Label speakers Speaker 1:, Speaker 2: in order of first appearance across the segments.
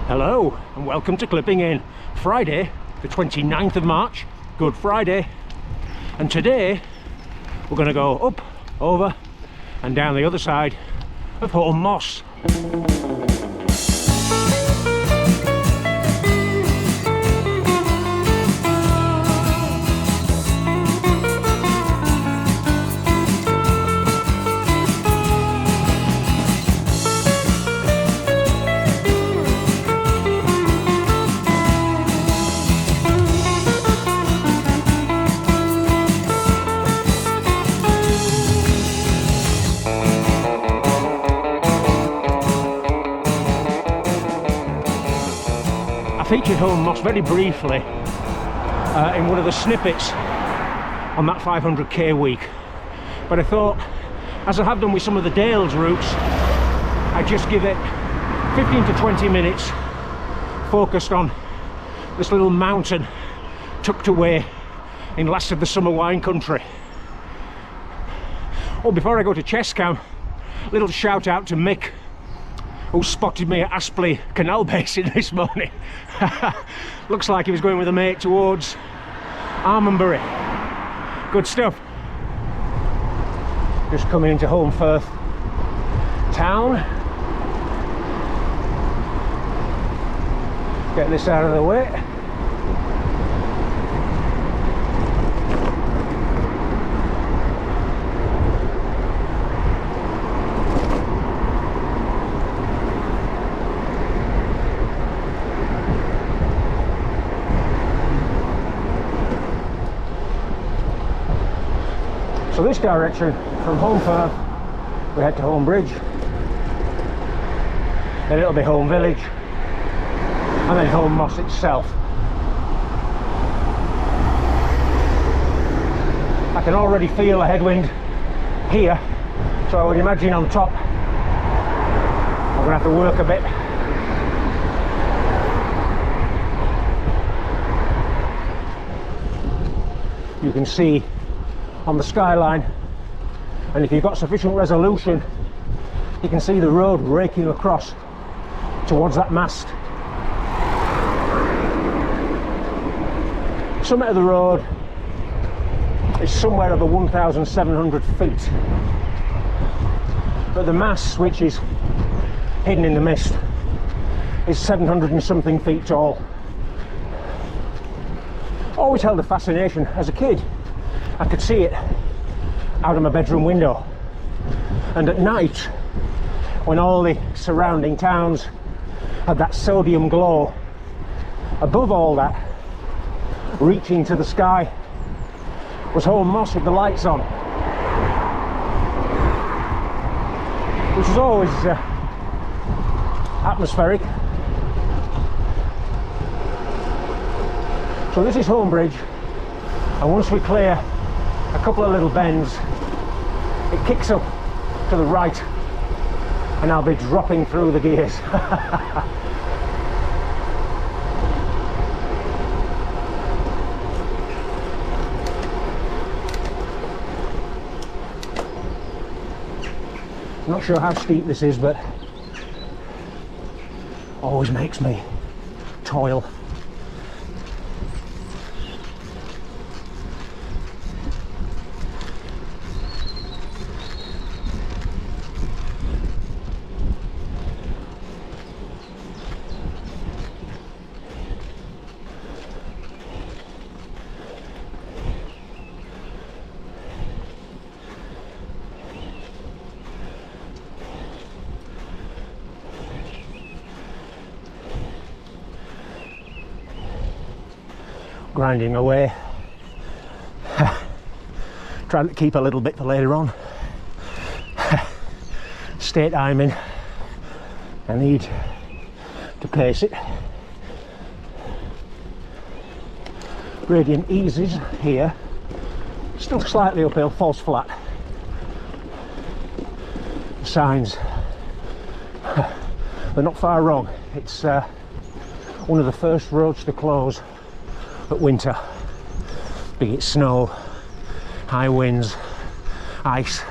Speaker 1: Hello and welcome to Clipping In. Friday the 29th of March, Good Friday, and today we're going to go up, over and down the other side of Holme Moss. I featured Holme Moss very briefly in one of the snippets on that 500k week, but I thought, as I have done with some of the Dales routes, I'd just give it 15 to 20 minutes focused on this little mountain tucked away in last of the summer wine country. Oh, before I go to chest cam, little shout out to Mick, who spotted me at Aspley Canal Basin this morning. Looks like he was going with a mate towards Armonbury. Good stuff. Just coming into Holmfirth town. Get this out of the way. So this direction from Holmfirth, we head to Holme Bridge, then it'll be Holme Village, and then Holme Moss itself. I can already feel a headwind here, so I would imagine on top I'm going to have to work a bit. You can see on the skyline, and if you've got sufficient resolution, you can see the road raking across towards that mast. Summit of the road is somewhere over 1,700 feet, but the mast, which is hidden in the mist, is 700 and something feet tall. Always held a fascination. As a kid, I could see it out of my bedroom window, and at night, when all the surrounding towns had that sodium glow, above all that, reaching to the sky, was Holme Moss with the lights on, which was always atmospheric. So this is Holme Bridge, and once we clear a couple of little bends, it kicks up to the right and I'll be dropping through the gears. Not sure how steep this is, but always makes me toil. Grinding away, trying to keep a little bit for later on. State I'm in, I need to pace it. Gradient eases here, still slightly uphill, falls flat. The signs, they're not far wrong. It's one of the first roads to close at winter, be it snow, high winds, ice.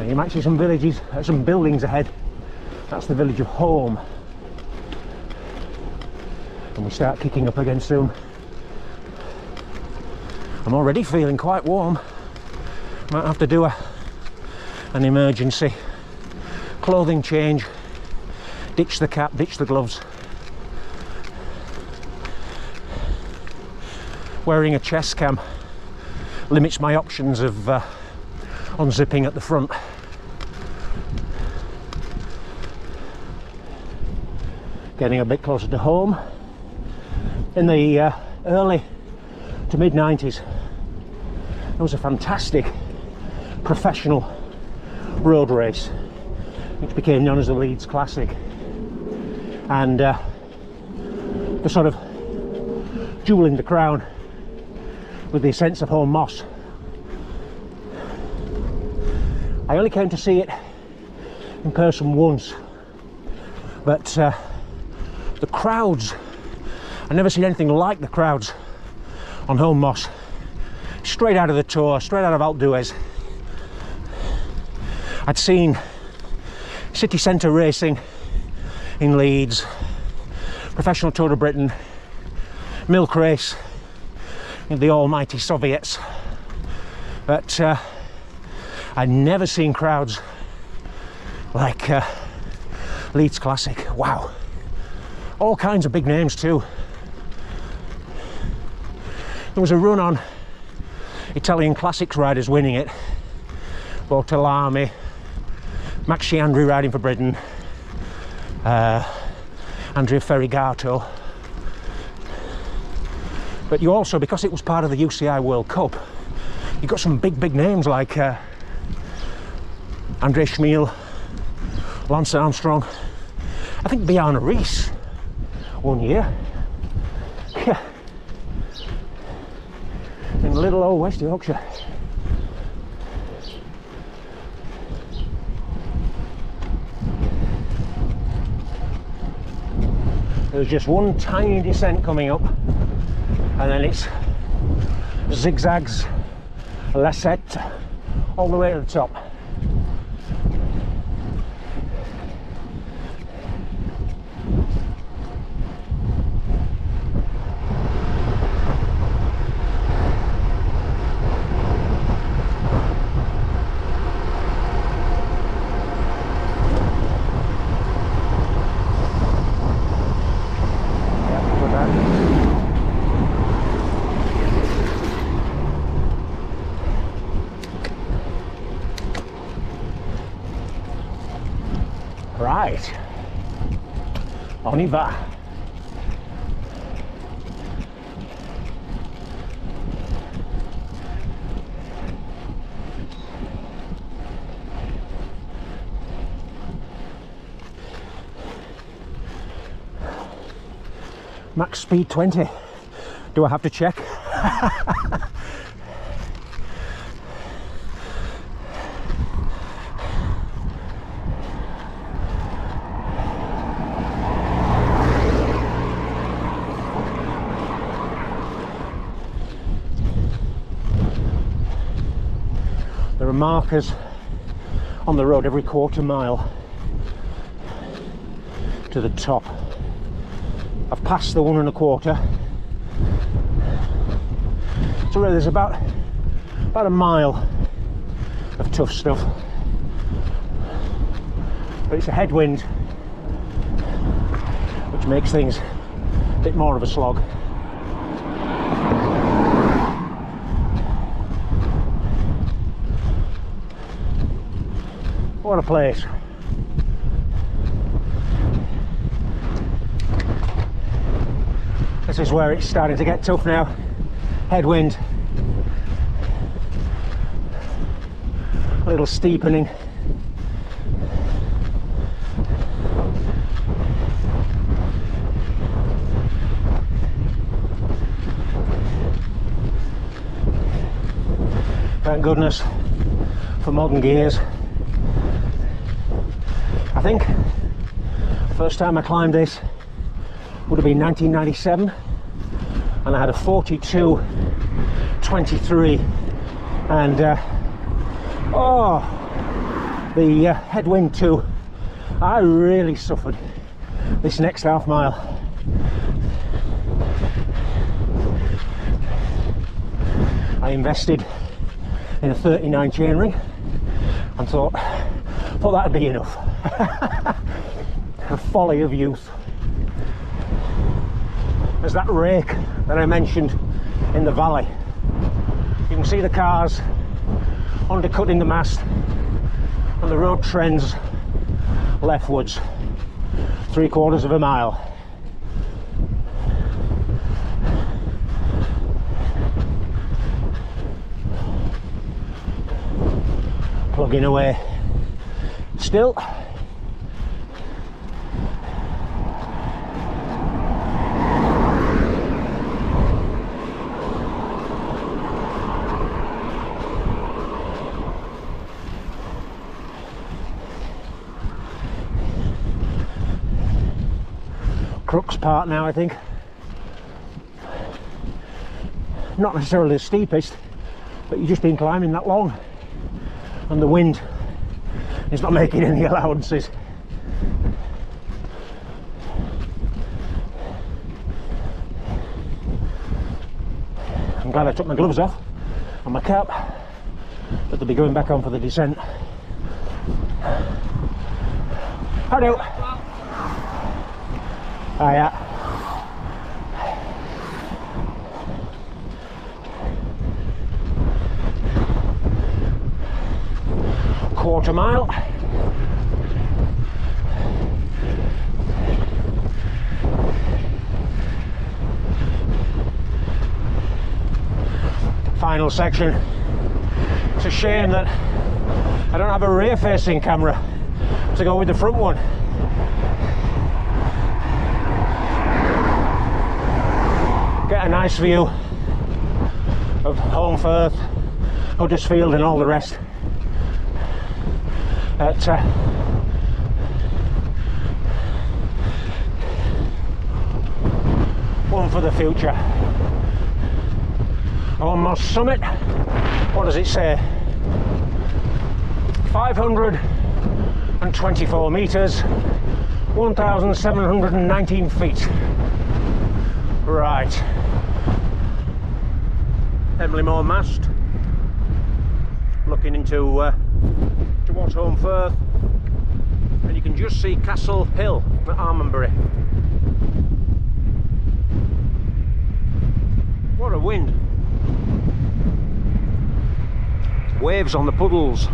Speaker 1: Now you might see some villages, some buildings ahead. That's the village of Holme. And we start kicking up again soon. I'm already feeling quite warm. Might have to do an emergency clothing change. Ditch the cap, ditch the gloves. Wearing a chest cam limits my options of unzipping at the front. Getting a bit closer to home. In the early to mid 90s, there was a fantastic professional road race which became known as the Leeds Classic, and the sort of jewel in the crown with the ascents of Holme Moss. I only came to see it in person once, but the crowds, I've never seen anything like the crowds on Holme Moss. Straight out of the Tour, straight out of Alpe d'Huez. I'd seen city centre racing in Leeds, professional Tour of Britain, milk race in the almighty Soviets, but I'd never seen crowds like Leeds Classic. Wow, all kinds of big names too. There was a run on Italian classics riders winning it. Bortolami, Max Chiandri riding for Britain, Andrea Ferrigato. But you also, because it was part of the UCI World Cup, you got some big names like Andre Schmiel, Lance Armstrong. I think Bjarne Riis one year. Yeah. In little old West Yorkshire. There's just one tiny descent coming up, and then it's zigzags, ascent, all the way to the top. Right, on y va. Max speed 20. Do I have to check? There are markers on the road every quarter mile to the top. I've passed the 1 1/4, so really there's about a mile of tough stuff, but it's a headwind which makes things a bit more of a slog. What a place. This is where it's starting to get tough now. Headwind, a little steepening. Thank goodness for modern gears. I think the first time I climbed this would have been 1997, and I had a 42-23, and oh, the headwind too. I really suffered this next half mile. I invested in a 39 chainring and thought that'd be enough. A folly of youth. There's that rake that I mentioned in the valley. You can see the cars undercutting the mast and the road trends leftwards 3/4 of a mile. Plugging away still. Crux part now, I think. Not necessarily the steepest, but you've just been climbing that long and the wind is not making any allowances. I'm glad I took my gloves off and my cap, but they'll be going back on for the descent. How do? Hiya. Quarter mile. Final section. It's a shame that I don't have a rear facing camera to go with the front one. Get a nice view of Holme, Huddersfield and all the rest at one for the future. Holme Moss summit, what does it say? 524 metres, 1,719 feet. Right. Emily Moore mast, looking into towards Holme Firth, and you can just see Castle Hill at Armonbury. What a wind! Waves on the puddles.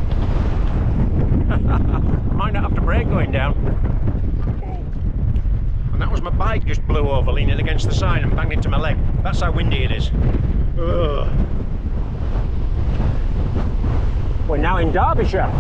Speaker 1: Might not have to brake going down. And that was my bike just blew over, leaning against the side and banged into my leg. That's how windy it is. Ugh. We're now in Derbyshire.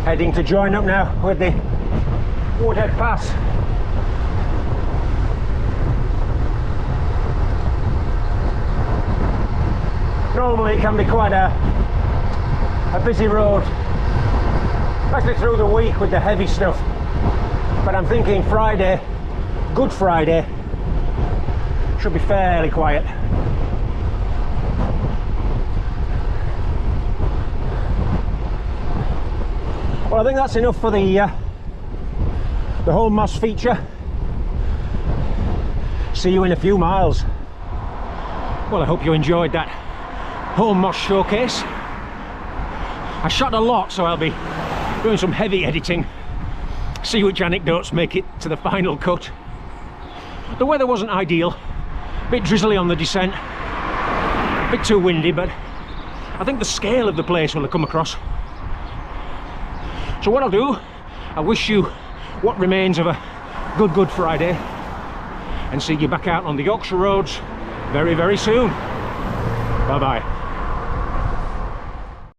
Speaker 1: Heading to join up now with the Woodhead Pass. Normally it can be quite a busy road, especially through the week with the heavy stuff, but I'm thinking Friday, Good Friday, should be fairly quiet. Well, I think that's enough for the Holme Moss feature. See you in a few miles. Well, I hope you enjoyed that Holme Moss showcase. I shot a lot, so I'll be doing some heavy editing. See which anecdotes make it to the final cut. The weather wasn't ideal, a bit drizzly on the descent, a bit too windy, but I think the scale of the place will have come across. So what I'll do, I wish you what remains of a good Friday, and see you back out on the Yorkshire roads very, very soon. Bye bye.